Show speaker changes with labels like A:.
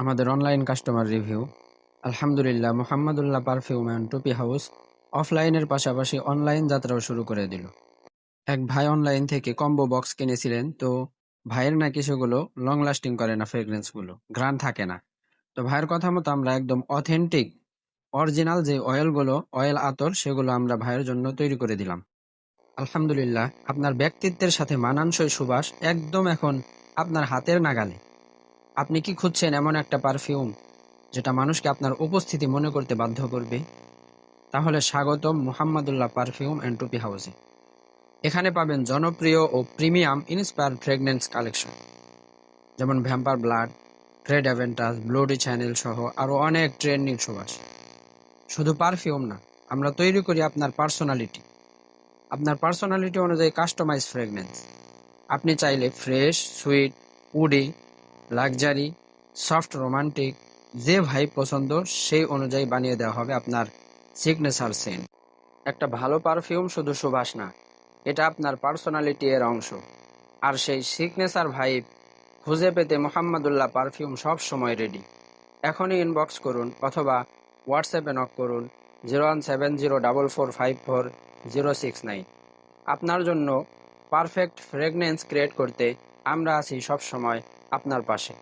A: আমাদের online customer review. আলহামদুলিল্লাহ, Mohammadullah perfume and টুপি হাউস অফলাইনের পাশাপাশি অনলাইন যাত্রাও শুরু করে দিল। এক ভাই অনলাইন থেকে কম্বো বক্স কিনেছিলেন, তো ভাইয়ের নাকি সেগুলো লং লাস্টিং করে না, ফ্রেগ্রেন্স গুলো ঘ্রাণ থাকে না। তো ভাইয়ের কথা মতো আমরা একদম অথেন্টিক অরিজিনাল যে অয়েল আতর, সেগুলো আমরা ভাইয়ের জন্য তৈরি করে দিলাম। আলহামদুলিল্লাহ, আপনার ব্যক্তিত্বের সাথে মানানসই সুবাস একদম এখন আপনার হাতের নাগালে। আপনি কি খুঁজছেন এমন একটা পারফিউম যেটা মানুষকে আপনার উপস্থিতি মনে করতে বাধ্য করবে? তাহলে স্বাগতম মুহাম্মাদুল্লাহ পারফিউম অ্যান্ড টুপি হাউসে। এখানে পাবেন জনপ্রিয় ও প্রিমিয়াম ইন্সপায়ার ফ্রেগনেন্স কালেকশন, যেমন ভ্যাম্পার ব্লাড, ফ্রেড অ্যাভেন্টাস, ব্লোডি চ্যানেল সহ আরো অনেক ট্রেন্ডিং সুবাস। শুধু পারফিউম না, আমরা তৈরি করি আপনার পার্সোনালিটি অনুযায়ী কাস্টমাইজ ফ্রেগনেন্স। আপনি চাইলে fresh, sweet, woody, luxury, soft, romantic, যে ভাই পছন্দ সেই অনুযায়ী বানিয়ে দেওয়া হবে আপনার সিগনেচার সেন্ট। একটা ভালো পারফিউম শুধু সুবাস না, এটা আপনার পার্সোনালিটি এর অংশ। আর সেই সিগনেচার ভাইব খুঁজে পেতে মোহাম্মদুল্লাহ পারফিউম সব সময় রেডি। এখনই ইনবক্স করুন অথবা হোয়াটসঅ্যাপে নক করুন 017044544069। আপনার জন্য পারফেক্ট ফ্রেগনেন্স ক্রিয়েট করতে আমরা আছি সব সময় আপনার পাশে।